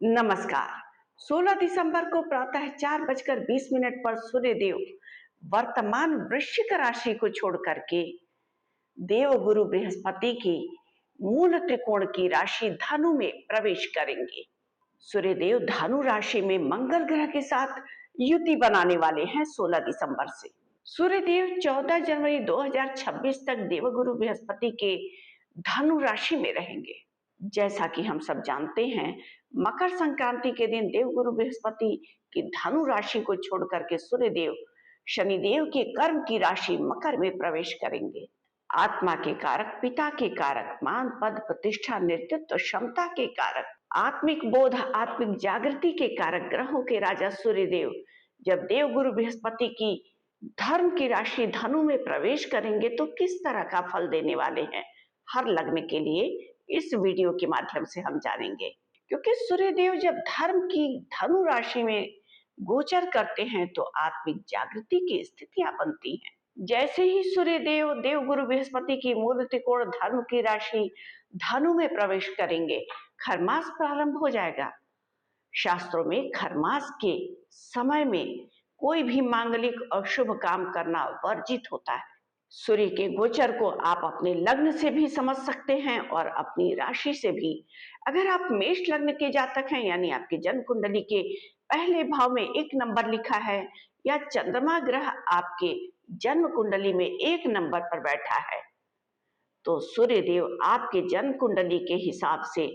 नमस्कार। 16 दिसंबर को प्रातः 4:20 पर सूर्यदेव वर्तमान वृश्चिक राशि को छोड़ करके देवगुरु बृहस्पति की मूल त्रिकोण की राशि धनु में प्रवेश करेंगे। सूर्यदेव धनु राशि में मंगल ग्रह के साथ युति बनाने वाले हैं 16 दिसंबर से। सूर्यदेव 14 जनवरी 2026 तक देवगुरु बृहस्पति के धनु राशि में रहेंगे। जैसा कि हम सब जानते हैं, मकर संक्रांति के दिन देवगुरु बृहस्पति की धनु राशि को छोड़ करके सूर्यदेव शनिदेव के कर्म की राशि मकर में प्रवेश करेंगे। आत्मा के कारक, पिता के कारक, मान पद प्रतिष्ठा, नेतृत्व क्षमता के कारक, आत्मिक बोध, आत्मिक जागृति के कारक ग्रहों के राजा सूर्यदेव जब देवगुरु बृहस्पति की धर्म की राशि धनु में प्रवेश करेंगे तो किस तरह का फल देने वाले हैं हर लग्न के लिए, इस वीडियो के माध्यम से हम जानेंगे। क्योंकि सूर्यदेव जब धर्म की धनु राशि में गोचर करते हैं तो आत्मिक जागृति की स्थितियां बनती हैं। जैसे ही सूर्यदेव देवगुरु बृहस्पति की मूल त्रिकोण धर्म की राशि धनु में प्रवेश करेंगे, खरमास प्रारंभ हो जाएगा। शास्त्रों में खरमास के समय में कोई भी मांगलिक और शुभ काम करना वर्जित होता है। सूर्य के गोचर को आप अपने लग्न से भी समझ सकते हैं और अपनी राशि से भी। अगर आप मेष लग्न के जातक हैं, यानी आपकी जन्म कुंडली के पहले भाव में 1 नंबर लिखा है या चंद्रमा ग्रह आपके जन्म कुंडली में 1 नंबर पर बैठा है, तो सूर्यदेव आपके जन्म कुंडली के हिसाब से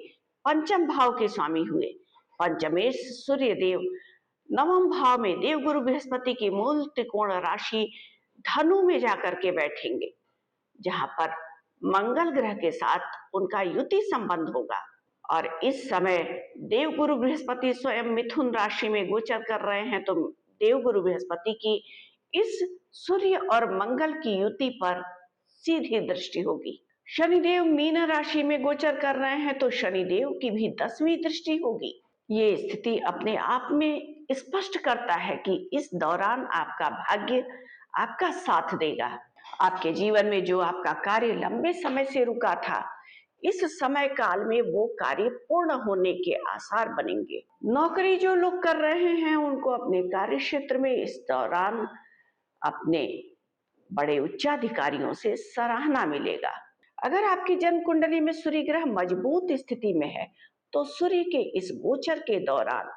पंचम भाव के स्वामी हुए। पंचमेश सूर्यदेव नवम भाव में देवगुरु बृहस्पति की मूल त्रिकोण राशि धनु में जाकर के बैठेंगे, जहां पर मंगल ग्रह के साथ उनका युति संबंध होगा। और इस समय देवगुरु बृहस्पति स्वयं मिथुन राशि में गोचर कर रहे हैं, तो देवगुरु बृहस्पति की इस सूर्य और मंगल की युति पर सीधी दृष्टि होगी। शनिदेव मीन राशि में गोचर कर रहे हैं, तो शनिदेव की भी 10वीं दृष्टि होगी। ये स्थिति अपने आप में स्पष्ट करता है कि इस दौरान आपका भाग्य आपका साथ देगा। आपके जीवन में जो आपका कार्य लंबे समय से रुका था, इस समय काल में वो कार्य पूर्ण होने के आसार बनेंगे। नौकरी जो लोग कर रहे हैं, उनको अपने कार्य क्षेत्र में इस दौरान अपने बड़े उच्चाधिकारियों से सराहना मिलेगा। अगर आपकी जन्म कुंडली में सूर्य ग्रह मजबूत स्थिति में है, तो सूर्य के इस गोचर के दौरान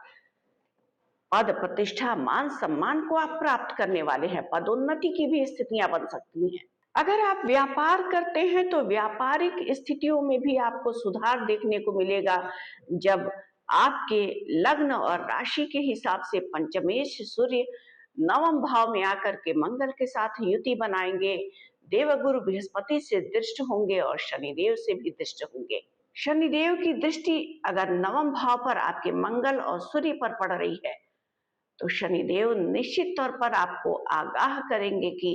पद प्रतिष्ठा मान सम्मान को आप प्राप्त करने वाले हैं। पदोन्नति की भी स्थितियां बन सकती हैं। अगर आप व्यापार करते हैं तो व्यापारिक स्थितियों में भी आपको सुधार देखने को मिलेगा, जब आपके लग्न और राशि के हिसाब से पंचमेश सूर्य नवम भाव में आकर के मंगल के साथ युति बनाएंगे, देवगुरु बृहस्पति से दृष्ट होंगे और शनिदेव से भी दृष्ट होंगे। शनिदेव की दृष्टि अगर नवम भाव पर आपके मंगल और सूर्य पर पड़ रही है, तो शनिदेव निश्चित तौर पर आपको आगाह करेंगे कि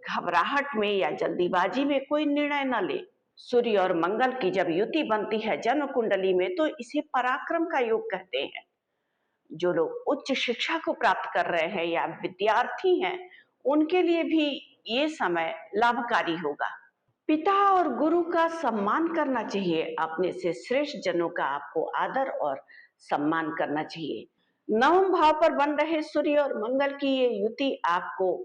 घबराहट में या जल्दीबाजी में कोई निर्णय न ले। सूर्य और मंगल की जब युति बनती है जन्म कुंडली में, तो इसे पराक्रम का योग कहते हैं। जो लोग उच्च शिक्षा को प्राप्त कर रहे हैं या विद्यार्थी हैं, उनके लिए भी ये समय लाभकारी होगा। पिता और गुरु का सम्मान करना चाहिए। अपने से श्रेष्ठ जनों का आपको आदर और सम्मान करना चाहिए। नवम भाव पर बन रहे सूर्य और मंगल की ये युति आपको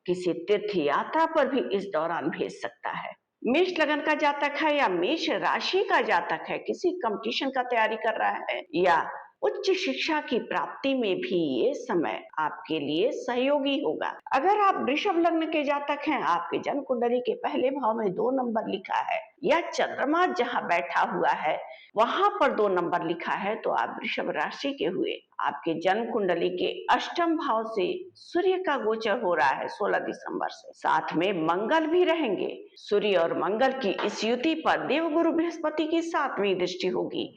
किसी तीर्थ यात्रा पर भी इस दौरान भेज सकता है। मेष लगन का जातक है या मेष राशि का जातक है, किसी कंपटीशन का तैयारी कर रहा है या उच्च शिक्षा की प्राप्ति में भी ये समय आपके लिए सहयोगी होगा। अगर आप वृषभ लग्न के जातक हैं, आपके जन्म कुंडली के पहले भाव में 2 नंबर लिखा है या चंद्रमा जहां बैठा हुआ है वहां पर 2 नंबर लिखा है, तो आप वृषभ राशि के हुए। आपके जन्म कुंडली के अष्टम भाव से सूर्य का गोचर हो रहा है 16 दिसंबर से, साथ में मंगल भी रहेंगे। सूर्य और मंगल की इस युति पर देवगुरु बृहस्पति की 7वीं दृष्टि होगी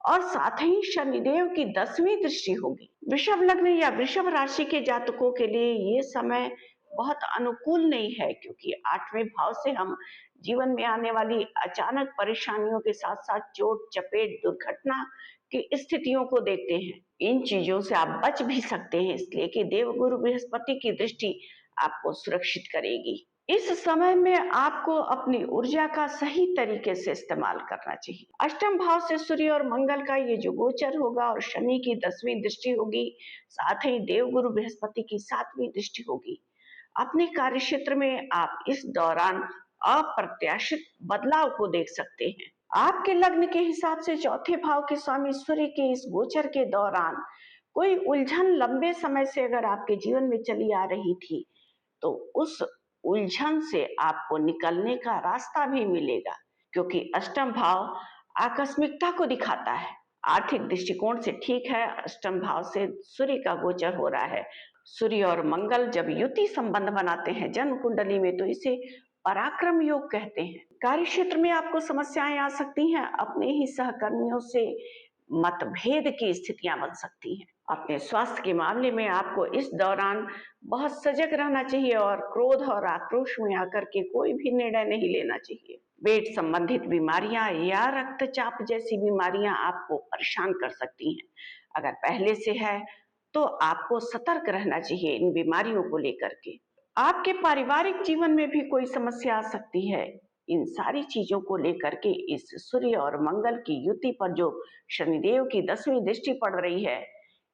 और साथ ही शनिदेव की 10वीं दृष्टि होगी। वृषभ लग्न या वृषभ राशि के जातकों के लिए ये समय बहुत अनुकूल नहीं है, क्योंकि 8वें भाव से हम जीवन में आने वाली अचानक परेशानियों के साथ साथ चोट चपेट दुर्घटना की स्थितियों को देखते हैं। इन चीजों से आप बच भी सकते हैं, इसलिए कि देवगुरु बृहस्पति की दृष्टि आपको सुरक्षित करेगी। इस समय में आपको अपनी ऊर्जा का सही तरीके से इस्तेमाल करना चाहिए। अष्टम भाव से सूर्य और मंगल का ये जो गोचर होगा और शनि की 10वीं दृष्टि होगी, साथ ही देवगुरु बृहस्पति की 7वीं दृष्टि होगी। अपने कार्य क्षेत्र में आप इस दौरान अप्रत्याशित बदलाव को देख सकते हैं। आपके लग्न के हिसाब से चौथे भाव के स्वामी सूर्य के इस गोचर के दौरान कोई उलझन लंबे समय से अगर आपके जीवन में चली आ रही थी, तो उस उलझन से आपको निकलने का रास्ता भी मिलेगा, क्योंकि अष्टम भाव आकस्मिकता को दिखाता है। आर्थिक दृष्टिकोण से ठीक है, अष्टम भाव से सूर्य का गोचर हो रहा है। सूर्य और मंगल जब युति संबंध बनाते हैं जन्म कुंडली में, तो इसे पराक्रम योग कहते हैं। कार्य क्षेत्र में आपको समस्याएं आ सकती हैं, अपने ही सहकर्मियों से मतभेद की स्थितियां बन सकती हैं। अपने स्वास्थ्य के मामले में आपको इस दौरान बहुत सजग रहना चाहिए और क्रोध और आक्रोश में आकर के कोई भी निर्णय नहीं लेना चाहिए। पेट संबंधित बीमारियां या रक्तचाप जैसी बीमारियां आपको परेशान कर सकती हैं। अगर पहले से है तो आपको सतर्क रहना चाहिए इन बीमारियों को लेकर के। आपके पारिवारिक जीवन में भी कोई समस्या आ सकती है। इन सारी चीजों को लेकर के इस सूर्य और मंगल की युति पर जो शनिदेव की 10वीं दृष्टि पड़ रही है,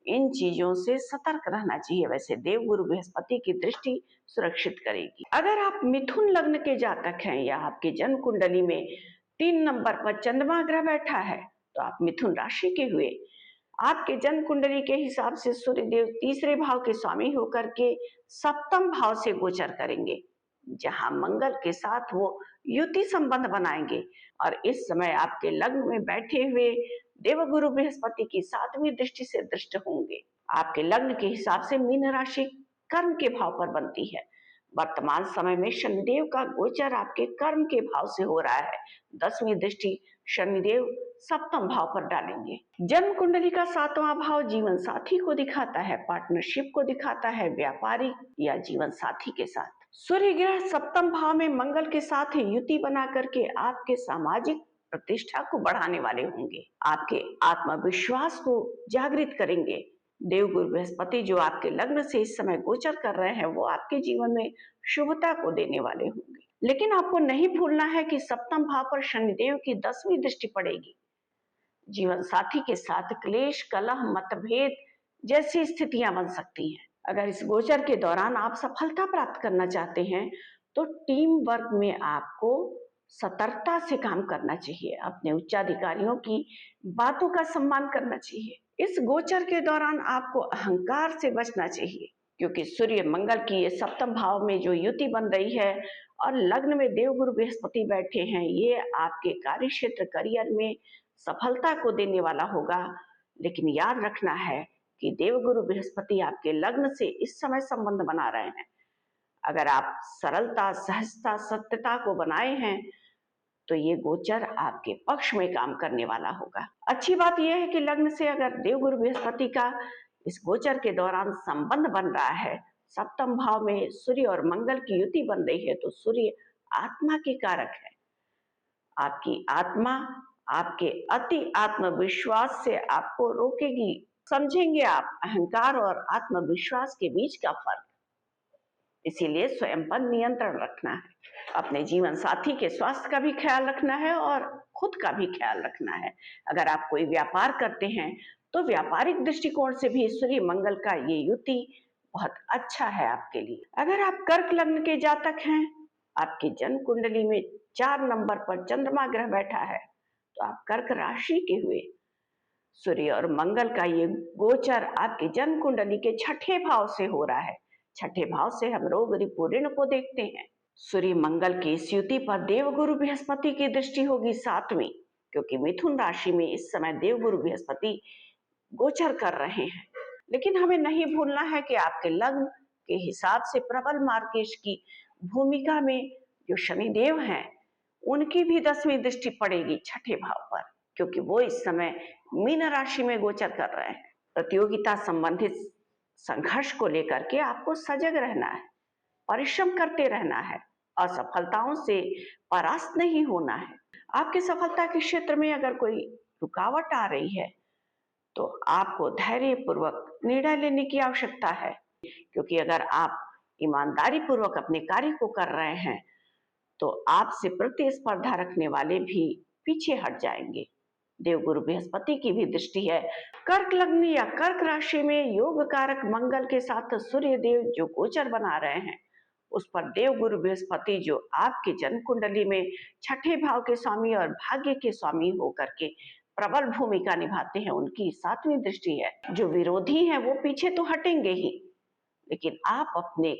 इन चीजों से सतर्क रहना चाहिए। वैसे देवगुरु बृहस्पति की दृष्टि सुरक्षित करेगी। अगर आप मिथुन लग्न के जातक हैं या आपके जन्म कुंडली में 3 नंबर पर चंद्रमा ग्रह बैठा है, तो आप मिथुन राशि के हुए। आपके जन्म कुंडली के हिसाब से सूर्य देव तीसरे भाव के स्वामी होकर के सप्तम भाव से गोचर करेंगे, जहां मंगल के साथ वो युति संबंध बनाएंगे। और इस समय आपके लग्न में बैठे हुए देवगुरु बृहस्पति की 7वीं दृष्टि से दृष्ट होंगे। आपके लग्न के हिसाब से मीन राशि कर्म के भाव पर बनती है। वर्तमान समय में शनिदेव का गोचर आपके कर्म के भाव से हो रहा है। 10वीं दृष्टि शनिदेव सप्तम भाव पर डालेंगे। जन्म कुंडली का 7वां भाव जीवन साथी को दिखाता है, पार्टनरशिप को दिखाता है, व्यापारी या जीवन साथी के साथ। सूर्य ग्रह सप्तम भाव में मंगल के साथ युति बना करके आपके सामाजिक प्रतिष्ठा को बढ़ाने वाले होंगे, आपके आत्मविश्वास को जागृत करेंगे। देवगुरु बृहस्पति जो आपके लग्न से इस समय गोचर कर रहे हैं, वो आपके जीवन में शुभता को देने वाले होंगे। लेकिन आपको नहीं भूलना है कि सप्तम भाव पर शनिदेव की 10वीं दृष्टि पड़ेगी। जीवन साथी के साथ क्लेश, कलह, मतभेद जैसी स्थितियां बन सकती हैं। अगर इस गोचर के दौरान आप सफलता प्राप्त करना चाहते हैं, तो टीम वर्क में आपको सतर्कता से काम करना चाहिए। अपने उच्चाधिकारियों की बातों का सम्मान करना चाहिए। इस गोचर के दौरान आपको अहंकार से बचना चाहिए, क्योंकि सूर्य मंगल की ये सप्तम भाव में जो युति बन रही है और लग्न में देवगुरु बृहस्पति बैठे हैं, ये आपके कार्य क्षेत्र, करियर में सफलता को देने वाला होगा। लेकिन याद रखना है कि देवगुरु बृहस्पति आपके लग्न से इस समय संबंध बना रहे हैं। अगर आप सरलता, सहजता, सत्यता को बनाए हैं, तो ये गोचर आपके पक्ष में काम करने वाला होगा। अच्छी बात यह है कि लग्न से अगर देवगुरु बृहस्पति का इस गोचर के दौरान संबंध बन रहा है, सप्तम भाव में सूर्य और मंगल की युति बन रही है, तो सूर्य आत्मा के कारक है। आपकी आत्मा आपके अति आत्मविश्वास से आपको रोकेगी। समझेंगे आप अहंकार और आत्मविश्वास के बीच का फर्क। इसीलिए स्वयं पर नियंत्रण रखना है, अपने जीवन साथी के स्वास्थ्य का भी ख्याल रखना है और खुद का भी ख्याल रखना है। अगर आप कोई व्यापार करते हैं, तो व्यापारिक दृष्टिकोण से भी सूर्य मंगल का ये युति बहुत अच्छा है आपके लिए। अगर आप कर्क लग्न के जातक हैं, आपकी जन्म कुंडली में 4 नंबर पर चंद्रमा ग्रह बैठा है, तो आप कर्क राशि के हुए। सूर्य और मंगल का ये गोचर आपके जन्म कुंडली के 6ठे भाव से हो रहा है। 6ठे भाव से हम रोग, रिपु, ऋण को देखते हैं। सूर्य मंगल की इस युति पर देवगुरु बृहस्पति की दृष्टि होगी 7वीं, क्योंकि मिथुन राशि में इस समय देवगुरु बृहस्पति गोचर कर रहे हैं। लेकिन हमें नहीं भूलना है कि आपके लग्न के हिसाब से प्रबल मार्गेश की भूमिका में जो शनिदेव हैं, उनकी भी 10वीं दृष्टि पड़ेगी 6ठे भाव पर, क्योंकि वो इस समय मीन राशि में गोचर कर रहे हैं। प्रतियोगिता संबंधित संघर्ष को लेकर के आपको सजग रहना है, परिश्रम करते रहना है, असफलताओं से परास्त नहीं होना है। आपकी सफलता के क्षेत्र में अगर कोई रुकावट आ रही है, तो आपको धैर्य पूर्वक निर्णय लेने की आवश्यकता है, क्योंकि अगर आप ईमानदारी पूर्वक अपने कार्य को कर रहे हैं तो आपसे प्रतिस्पर्धा रखने वाले भी पीछे हट जाएंगे। देवगुरु बृहस्पति की भी दृष्टि है। कर्क लग्न या कर्क राशि में योग कारक मंगल के साथ सूर्य देव जो गोचर बना रहे हैं, उस पर देवगुरु बृहस्पति जो आपके जन्म कुंडली में छठे भाव के स्वामी और भाग्य के स्वामी होकर के प्रबल भूमिका निभाते हैं, उनकी 7वीं दृष्टि है। जो विरोधी हैं वो पीछे तो हटेंगे ही, लेकिन आप अपने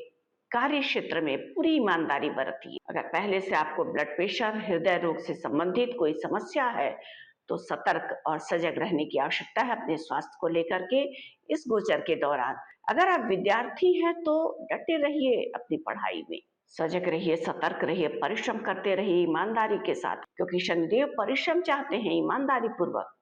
कार्य क्षेत्र में पूरी ईमानदारी बरतिए। अगर पहले से आपको ब्लड प्रेशर, हृदय रोग से संबंधित कोई समस्या है तो सतर्क और सजग रहने की आवश्यकता है अपने स्वास्थ्य को लेकर के इस गोचर के दौरान। अगर आप विद्यार्थी हैं तो डटे रहिए अपनी पढ़ाई में, सजग रहिए, सतर्क रहिए, परिश्रम करते रहिए ईमानदारी के साथ, क्योंकि शनिदेव परिश्रम चाहते हैं, ईमानदारी पूर्वक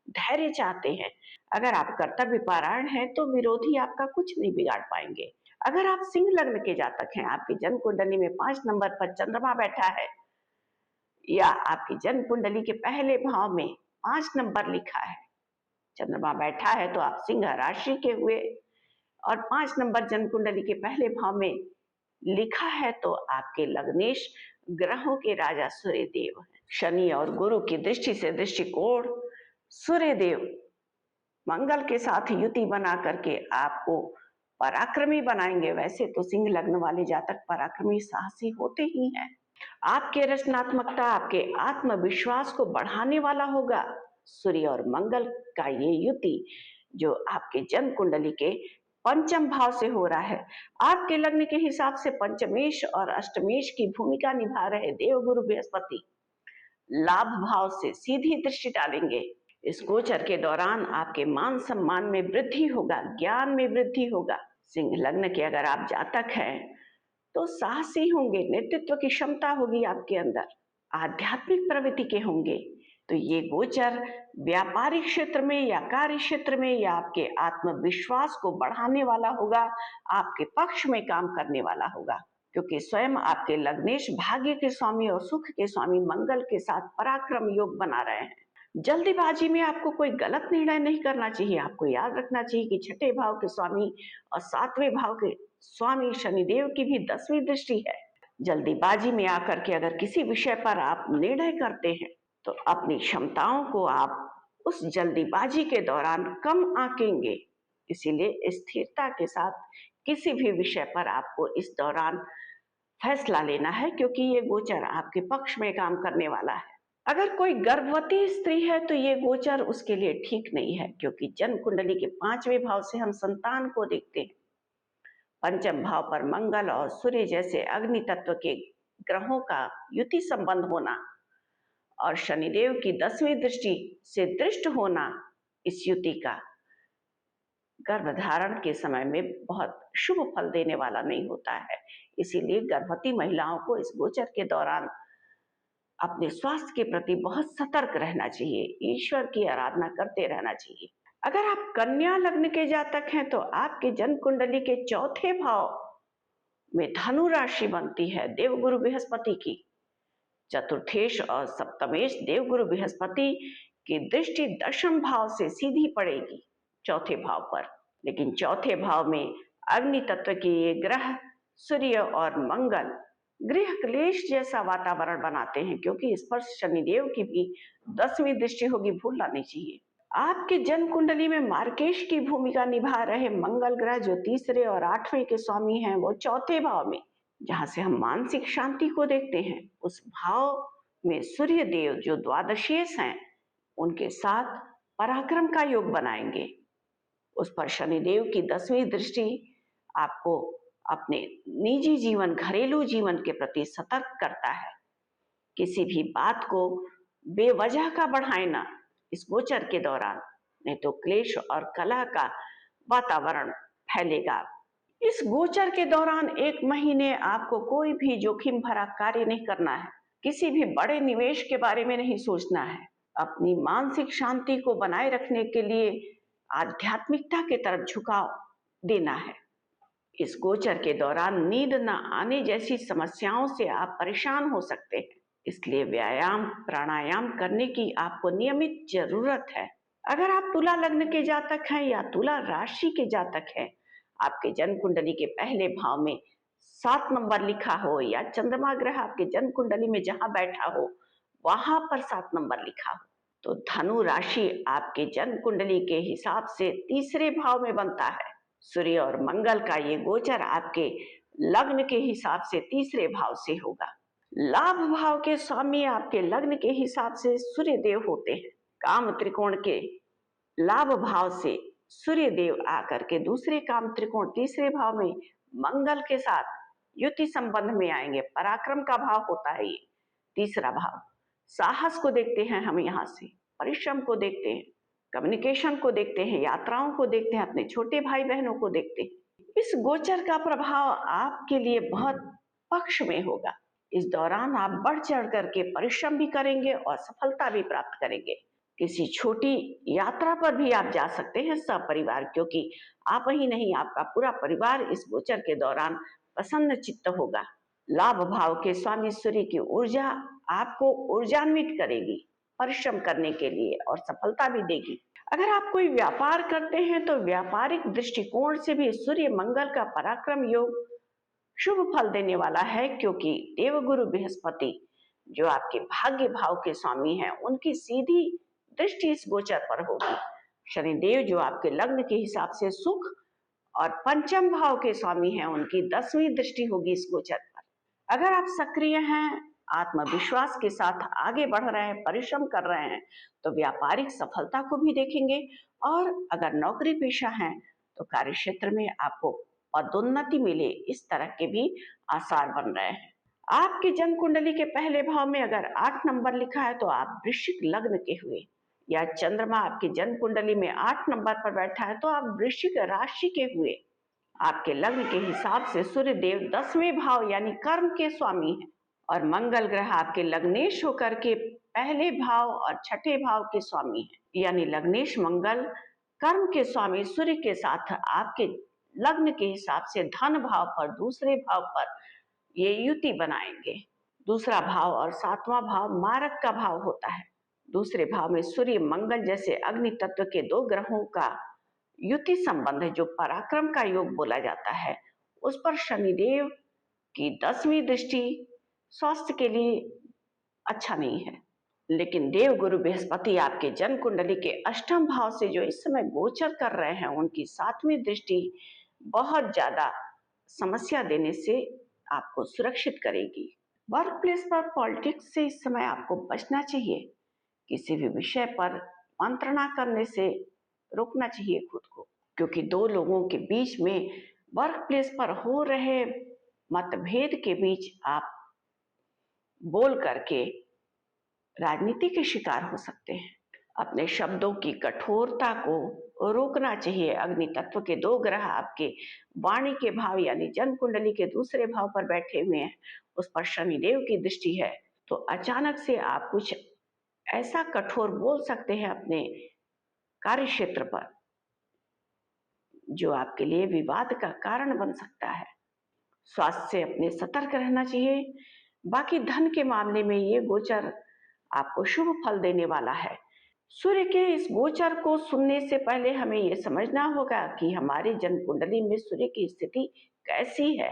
धैर्य चाहते हैं। अगर आप कर्तव्य परायण हैं तो विरोधी आपका कुछ नहीं बिगाड़ पाएंगे। अगर आप सिंह लग्न के जातक हैं, आपकी जन्म कुंडली में 5 नंबर पर चंद्रमा बैठा है या आपकी जन्म कुंडली के पहले भाव में 5 नंबर लिखा है, चंद्रमा बैठा है, तो आप सिंह राशि के हुए। और 5 नंबर जन्म कुंडली के पहले भाव में लिखा है तो आपके लग्नेश ग्रहों के राजा सूर्य देव हैं। शनि और गुरु की दृष्टि से दृष्टिकोण सूर्य देव मंगल के साथ युति बना करके आपको पराक्रमी बनाएंगे। वैसे तो सिंह लग्न वाले जातक पराक्रमी, साहसी होते ही हैं। आपके रचनात्मकता, आपके आत्मविश्वास को बढ़ाने वाला होगा सूर्य और मंगल का ये युति जो आपके जन्म कुंडली के पंचम भाव से हो रहा है। आपके लग्न के हिसाब से पंचमेश और अष्टमेश की भूमिका निभा रहे देवगुरु बृहस्पति लाभ भाव से सीधी दृष्टि डालेंगे। इस गोचर के दौरान आपके मान सम्मान में वृद्धि होगा, ज्ञान में वृद्धि होगा। सिंह लग्न के अगर आप जातक हैं तो साहसी होंगे, नेतृत्व की क्षमता होगी आपके अंदर, आध्यात्मिक प्रवृत्ति के होंगे। तो ये गोचर व्यापारिक क्षेत्र में या कार्य क्षेत्र में या आपके आत्मविश्वास को बढ़ाने वाला होगा, आपके पक्ष में काम करने वाला होगा, क्योंकि स्वयं आपके लग्नेश भाग्य के स्वामी और सुख के स्वामी मंगल के साथ पराक्रम योग बना रहे हैं। जल्दीबाजी में आपको कोई गलत निर्णय नहीं करना चाहिए। आपको याद रखना चाहिए कि छठे भाव के स्वामी और 7वें भाव के स्वामी शनिदेव की भी 10वीं दृष्टि है। जल्दीबाजी में आकर के अगर किसी विषय पर आप निर्णय करते हैं तो अपनी क्षमताओं को आप उस जल्दीबाजी के दौरान कम आंकेंगे। इसीलिए स्थिरता के साथ किसी भी विषय पर आपको इस दौरान फैसला लेना है, क्योंकि ये गोचर आपके पक्ष में काम करने वाला है। अगर कोई गर्भवती स्त्री है तो ये गोचर उसके लिए ठीक नहीं है, क्योंकि जन्म कुंडली के 5वें भाव से हम संतान को देखते हैं। पंचम भाव पर मंगल और सूर्य जैसे अग्नि तत्व के ग्रहों का युति संबंध होना और शनिदेव की 10वीं दृष्टि से दृष्ट होना इस युति का गर्भधारण के समय में बहुत शुभ फल देने वाला नहीं होता है। इसीलिए गर्भवती महिलाओं को इस गोचर के दौरान अपने स्वास्थ्य के प्रति बहुत सतर्क रहना चाहिए, ईश्वर की आराधना करते रहना चाहिए। अगर आप कन्या लग्न के जातक हैं तो आपके जन्म कुंडली के 4थे भाव में धनु राशि बनती है देवगुरु बृहस्पति की। चतुर्थेश और सप्तमेश देवगुरु बृहस्पति की दृष्टि 10म भाव से सीधी पड़ेगी 4थे भाव पर, लेकिन 4थे भाव में अग्नि तत्व के ये ग्रह सूर्य और मंगल गृह क्लेश जैसा वातावरण बनाते हैं, क्योंकि इस पर शनिदेव की भी 10वीं दृष्टि होगी, भूलना नहीं चाहिए। आपके जन्म कुंडली में मार्केश की भूमिका निभा रहे मंगल ग्रह जो 3रे और 8वें के स्वामी हैं, वो 4थे भाव में, जहां से हम मानसिक शांति को देखते हैं, उस भाव में सूर्य देव जो द्वादशेश हैं उनके साथ पराक्रम का योग बनाएंगे। उस पर शनिदेव की 10वीं दृष्टि आपको अपने निजी जीवन, घरेलू जीवन के प्रति सतर्क करता है। किसी भी बात को बेवजह का बढ़ाए ना इस गोचर के दौरान, नहीं तो क्लेश और कलह का वातावरण फैलेगा। इस गोचर के दौरान 1 महीने आपको कोई भी जोखिम भरा कार्य नहीं करना है, किसी भी बड़े निवेश के बारे में नहीं सोचना है। अपनी मानसिक शांति को बनाए रखने के लिए आध्यात्मिकता के तरफ झुकाव देना है। इस गोचर के दौरान नींद न आने जैसी समस्याओं से आप परेशान हो सकते हैं, इसलिए व्यायाम, प्राणायाम करने की आपको नियमित जरूरत है। अगर आप तुला लग्न के जातक हैं या तुला राशि के जातक हैं, आपके जन्म कुंडली के पहले भाव में 7 नंबर लिखा हो या चंद्रमा ग्रह आपके जन्म कुंडली में जहां बैठा हो वहां पर 7 नंबर लिखा हो, तो धनु राशि आपके जन्म कुंडली के हिसाब से तीसरे भाव में बनता है। सूर्य और मंगल का ये गोचर आपके लग्न के हिसाब से तीसरे भाव से होगा। लाभ भाव के स्वामी आपके लग्न के हिसाब से सूर्य देव होते हैं। काम त्रिकोण के लाभ भाव से सूर्य देव आकर के दूसरे काम त्रिकोण तीसरे भाव में मंगल के साथ युति संबंध में आएंगे। पराक्रम का भाव होता है ये तीसरा भाव। साहस को देखते हैं हम यहाँ से, परिश्रम को देखते हैं, कम्युनिकेशन को देखते हैं, यात्राओं को देखते हैं, अपने छोटे भाई बहनों को देखते हैं। इस गोचर का प्रभाव आपके लिए बहुत पक्ष में होगा। इस दौरान आप बढ़ चढ़ करके परिश्रम भी करेंगे और सफलता भी प्राप्त करेंगे। किसी छोटी यात्रा पर भी आप जा सकते हैं सपरिवार, क्योंकि आप ही नहीं आपका पूरा परिवार इस गोचर के दौरान प्रसन्न चित्त होगा। लाभ भाव के स्वामी सूर्य की ऊर्जा आपको ऊर्जान्वित करेगी परिश्रम करने के लिए और सफलता भी देगी। अगर आप कोई व्यापार करते हैं तो व्यापारिक दृष्टिकोण से भी सूर्य मंगल का पराक्रम योग शुभ फल देने वाला है, क्योंकि देवगुरु बृहस्पति जो आपके भाग्य भाव के स्वामी हैं उनकी सीधी दृष्टि इस गोचर पर होगी। शनिदेव जो आपके लग्न के हिसाब से सुख और पंचम भाव के स्वामी हैं उनकी 10वीं दृष्टि होगी इस गोचर पर। अगर आप सक्रिय हैं, आत्मविश्वास के साथ आगे बढ़ रहे हैं, परिश्रम कर रहे हैं तो व्यापारिक सफलता को भी देखेंगे। और अगर नौकरी पेशा हैं तो कार्य क्षेत्र में आपको पदोन्नति मिले, इस तरह के भी आसार बन रहे हैं। आपकी जन्म कुंडली के पहले भाव में अगर 8 नंबर लिखा है तो आप वृश्चिक लग्न के हुए, या चंद्रमा आपकी जन्म कुंडली में 8 नंबर पर बैठा है तो आप वृश्चिक राशि के हुए। आपके लग्न के हिसाब से सूर्य देव 10वें भाव यानी कर्म के स्वामी हैं और मंगल ग्रह आपके लग्नेश होकर के पहले भाव और छठे भाव के स्वामी हैं। यानी लग्नेश मंगल कर्म के स्वामी सूर्य के साथ आपके लग्न के हिसाब से धन भाव पर दूसरे भाव पर ये युति बनाएंगे। दूसरा भाव और 7वां भाव मारक का भाव होता है। दूसरे भाव में सूर्य मंगल जैसे अग्नि तत्व के दो ग्रहों का युति संबंध है जो पराक्रम का योग बोला जाता है। उस पर शनिदेव की 10वीं दृष्टि स्वास्थ्य के लिए अच्छा नहीं है। लेकिन देव गुरु बृहस्पति आपके जन्म कुंडली के 8म भाव से जो इस समय गोचर कर रहे हैं उनकी 7वीं दृष्टि बहुत ज्यादा समस्या देने से आपको सुरक्षित करेगी। वर्क प्लेस पर पॉलिटिक्स से इस समय आपको बचना चाहिए। किसी भी विषय पर मंत्रणा करने से रोकना चाहिए खुद को, क्योंकि दो लोगों के बीच में वर्क प्लेस पर हो रहे मतभेद के बीच आप बोल करके राजनीति के शिकार हो सकते हैं। अपने शब्दों की कठोरता को रोकना चाहिए। अग्नि तत्व के दो ग्रह आपके वाणी के भाव यानी जन्म कुंडली के दूसरे भाव पर बैठे हुए हैं, उस पर शनिदेव की दृष्टि है, तो अचानक से आप कुछ ऐसा कठोर बोल सकते हैं अपने कार्य क्षेत्र पर जो आपके लिए विवाद का कारण बन सकता है। स्वास्थ्य से अपने सतर्क रहना चाहिए। बाकी धन के मामले में ये गोचर आपको शुभ फल देने वाला है। सूर्य के इस गोचर को सुनने से पहले हमें यह समझना होगा कि हमारी जन्म कुंडली में सूर्य की स्थिति कैसी है।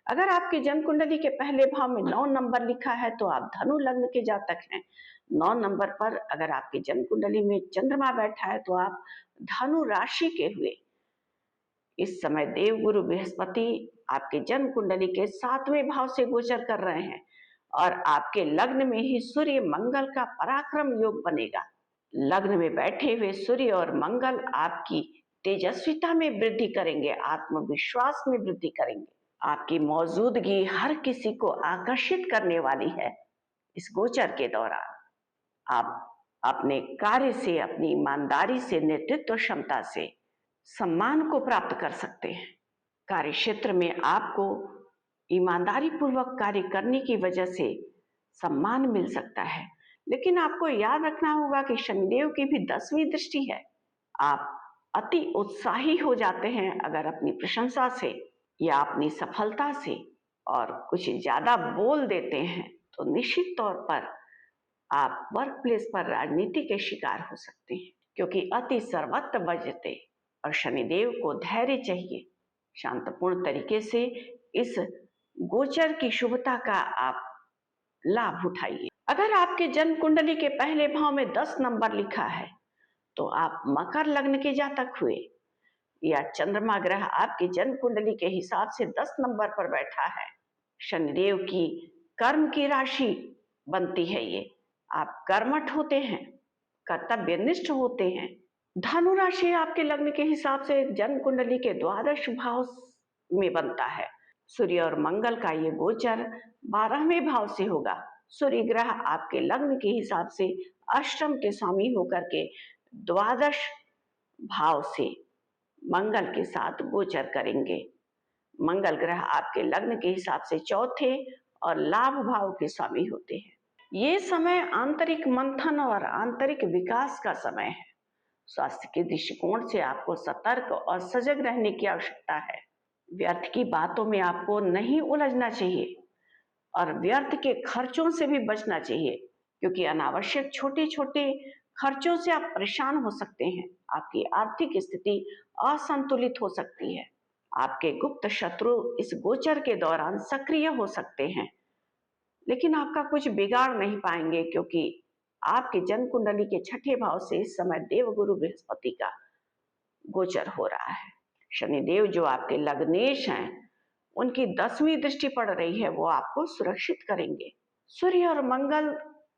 अगर आपके जन्म कुंडली के पहले भाव में 9 नंबर लिखा है तो आप धनु लग्न के जातक हैं। 9 नंबर पर अगर आपके जन्म कुंडली में चंद्रमा बैठा है तो आप धनु राशि के हुए। इस समय देवगुरु बृहस्पति आपके जन्म कुंडली के 7वें भाव से गोचर कर रहे हैं और आपके लग्न में ही सूर्य मंगल का पराक्रम योग बनेगा। लग्न में बैठे हुए सूर्य और मंगल आपकी तेजस्विता में वृद्धि करेंगे, आत्मविश्वास में वृद्धि करेंगे। आपकी मौजूदगी हर किसी को आकर्षित करने वाली है। इस गोचर के दौरान आप अपने कार्य से, अपनी ईमानदारी से, नेतृत्व क्षमता से सम्मान को प्राप्त कर सकते हैं। कार्य क्षेत्र में आपको ईमानदारी पूर्वक कार्य करने की वजह से सम्मान मिल सकता है। लेकिन आपको याद रखना होगा कि शनिदेव की भी 10वीं दृष्टि है। आप अति उत्साही हो जाते हैं अगर अपनी प्रशंसा से या अपनी सफलता से और कुछ ज्यादा बोल देते हैं तो निश्चित तौर पर आप वर्क प्लेस पर राजनीति के शिकार हो सकते हैं, क्योंकि अति सर्वत्र बजते और शनिदेव को धैर्य चाहिए। शांतपूर्ण तरीके से इस गोचर की शुभता का आप लाभ उठाइए। अगर आपके जन्म कुंडली के पहले भाव में 10 नंबर लिखा है तो आप मकर लग्न के जातक हुए, या चंद्रमा ग्रह आपकी जन्म कुंडली के हिसाब से 10 नंबर पर बैठा है। शनिदेव की कर्म की राशि बनती है ये। आप कर्मठ होते हैं, कर्तव्यनिष्ठ होते हैं। धनु राशि आपके लग्न के हिसाब से जन्म कुंडली के द्वादश भाव में बनता है। सूर्य और मंगल का ये गोचर 12वें भाव से होगा। सूर्य ग्रह आपके लग्न के हिसाब से अष्टम के स्वामी होकर के द्वादश भाव से मंगल के साथ गोचर करेंगे। मंगल ग्रह आपके लग्न के हिसाब से चौथे और लाभ भाव के स्वामी होते हैं। ये समय आंतरिक मंथन और आंतरिक विकास का समय है। स्वास्थ्य के दृष्टिकोण से आपको सतर्क और सजग रहने की आवश्यकता है। व्यर्थ की बातों में आपको नहीं उलझना चाहिए और व्यर्थ के खर्चों से भी बचना चाहिए, क्योंकि अनावश्यक छोटे छोटे खर्चों से आप परेशान हो सकते हैं। आपकी आर्थिक स्थिति असंतुलित हो सकती है। आपके गुप्त शत्रु इस गोचर के दौरान सक्रिय हो सकते हैं, लेकिन आपका कुछ बिगाड़ नहीं पाएंगे, क्योंकि आपके जन्म कुंडली के छठे भाव से इस समय देवगुरु बृहस्पति का गोचर हो रहा है। शनिदेव जो आपके लग्नेश हैं, उनकी 10वीं दृष्टि पड़ रही है, वो आपको सुरक्षित करेंगे। सूर्य और मंगल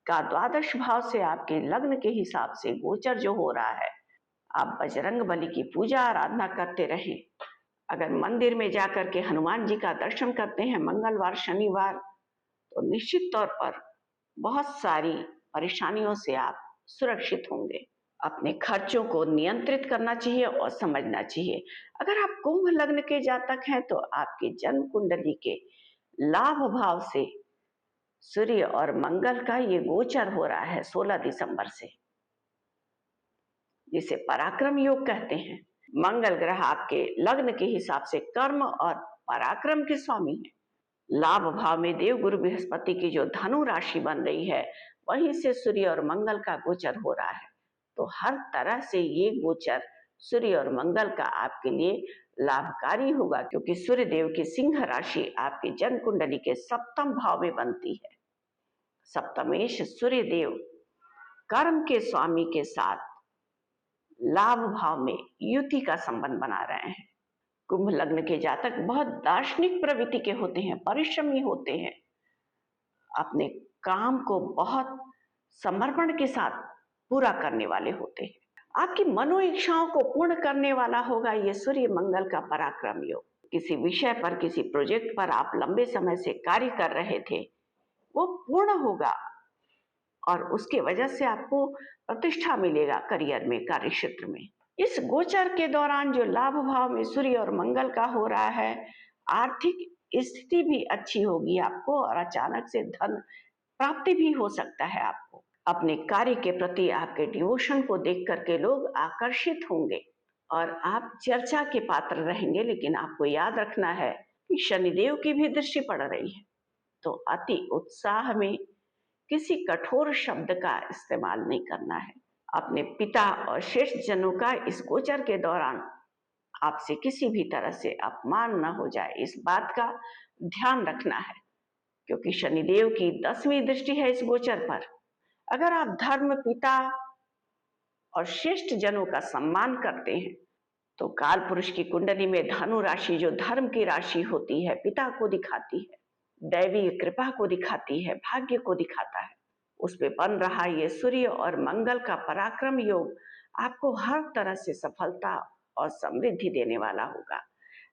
का द्वादश भाव से आपके लग्न के हिसाब से गोचर जो हो रहा है, आप बजरंग बली की पूजा आराधना करते रहें। अगर मंदिर में जाकर के हनुमान जी का दर्शन करते हैं मंगलवार शनिवार, तो निश्चित तौर पर बहुत सारी परेशानियों से आप सुरक्षित होंगे। अपने खर्चों को नियंत्रित करना चाहिए और समझना चाहिए। अगर आप कुंभ लग्न के जातक हैं तो आपके जन्म कुंडली के लाभ भाव से सूर्य और मंगल का ये गोचर हो रहा है 16 दिसंबर से, जिसे पराक्रम योग कहते हैं। मंगल ग्रह आपके लग्न के हिसाब से कर्म और पराक्रम के स्वामी है। लाभ भाव में देव गुरु बृहस्पति की जो धनु राशि बन रही है, वहीं से सूर्य और मंगल का गोचर हो रहा है। तो हर तरह से ये गोचर सूर्य और मंगल का आपके लिए लाभकारी होगा, क्योंकि सूर्य देव की सिंह राशि आपके जन्म कुंडली के सप्तम भाव में बनती है। सप्तमेश सूर्य देव कर्म के स्वामी के साथ लाभ भाव में युति का संबंध बना रहे हैं। कुंभ लग्न के जातक बहुत दार्शनिक प्रवृत्ति के होते हैं, परिश्रमी होते हैं, अपने काम को बहुत समर्पण के साथ पूरा करने वाले होते हैं। आपकी मनो इच्छाओं को पूर्ण करने वाला होगा ये सूर्य मंगल का पराक्रम योग। किसी विषय पर, किसी प्रोजेक्ट पर आप लंबे समय से कार्य कर रहे थे, वो पूर्ण होगा और उसके वजह से आपको प्रतिष्ठा मिलेगा करियर में, कार्य क्षेत्र में। इस गोचर के दौरान जो लाभ भाव में सूर्य और मंगल का हो रहा है, आर्थिक स्थिति भी अच्छी होगी आपको और अचानक से धन प्राप्ति भी हो सकता है आपको। अपने कार्य के प्रति आपके डिवोशन को देख करके लोग आकर्षित होंगे और आप चर्चा के पात्र रहेंगे। लेकिन आपको याद रखना है कि शनिदेव की भी दृष्टि पड़ रही है, तो अति उत्साह में किसी कठोर शब्द का इस्तेमाल नहीं करना है। अपने पिता और श्रेष्ठ जनों का इस गोचर के दौरान आपसे किसी भी तरह से अपमान न हो जाए, इस बात का ध्यान रखना है, क्योंकि शनिदेव की 10वीं दृष्टि है इस गोचर पर। अगर आप धर्म, पिता और श्रेष्ठ जनों का सम्मान करते हैं तो काल पुरुष की कुंडली में धनु राशि जो धर्म की राशि होती है, पिता को दिखाती है, दैवी कृपा को दिखाती है, भाग्य को दिखाता है, उस पे बन रहा ये सूर्य और मंगल का पराक्रम योग आपको हर तरह से सफलता और समृद्धि देने वाला होगा।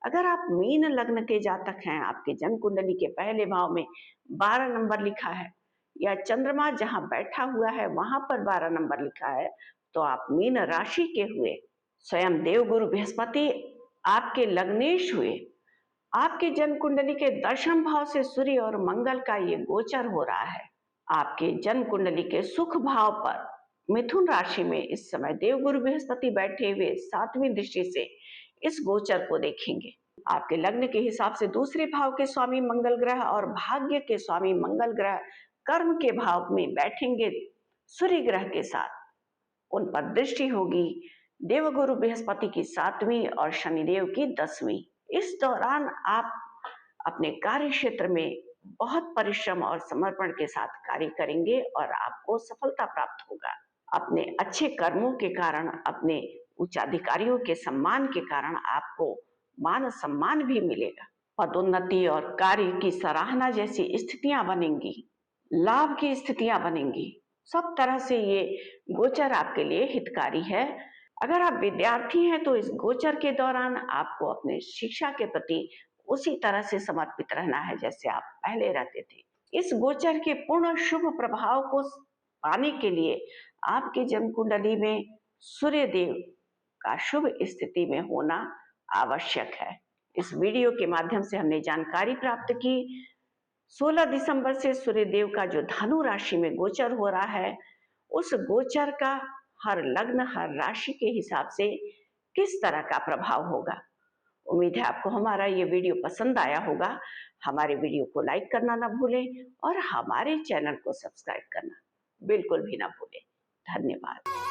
अगर आप मीन लग्न के जातक हैं, आपके जन्म कुंडली के पहले भाव में 12 नंबर लिखा है, या चंद्रमा जहां बैठा हुआ है वहां पर 12 नंबर लिखा है, तो आप मीन राशि के हुए। स्वयं देवगुरु बृहस्पति आपके लग्नेश हुए। आपके जन्म कुंडली के दशम भाव से सूर्य और मंगल का ये गोचर हो रहा है। आपके जन्म कुंडली के सुख भाव पर मिथुन राशि में इस समय देवगुरु बृहस्पति बैठे हुए 7वीं दृष्टि से इस गोचर को देखेंगे। आपके लग्न के हिसाब से दूसरे भाव के स्वामी मंगल ग्रह और भाग्य के स्वामी मंगल ग्रह कर्म के भाव में बैठेंगे सूर्य ग्रह के साथ। उन पर दृष्टि होगी देवगुरु बृहस्पति की 7वीं और शनिदेव की 10वीं। इस दौरान आप अपने कार्य क्षेत्र में बहुत परिश्रम और समर्पण के साथ कार्य करेंगे और आपको सफलता प्राप्त होगा। अपने अच्छे कर्मों के कारण, अपने उच्चाधिकारियों के सम्मान के कारण आपको मान सम्मान भी मिलेगा। पदोन्नति और कार्य की सराहना जैसी स्थितियां बनेंगी, लाभ की स्थितियां बनेंगी। सब तरह से ये गोचर आपके लिए हितकारी है। अगर आप विद्यार्थी हैं तो इस गोचर के दौरान आपको अपने शिक्षा के प्रति उसी तरह से समर्पित रहना है जैसे आप पहले रहते थे। इस गोचर के पूर्ण शुभ प्रभाव को पाने के लिए आपकी जन्म कुंडली में सूर्य देव का शुभ स्थिति में होना आवश्यक है। इस वीडियो के माध्यम से हमने जानकारी प्राप्त की 16 दिसंबर से सूर्य देव का जो धनु राशि में गोचर हो रहा है, उस गोचर का हर लग्न, हर राशि के हिसाब से किस तरह का प्रभाव होगा। उम्मीद है आपको हमारा ये वीडियो पसंद आया होगा। हमारे वीडियो को लाइक करना ना भूलें और हमारे चैनल को सब्सक्राइब करना बिल्कुल भी ना भूलें। धन्यवाद।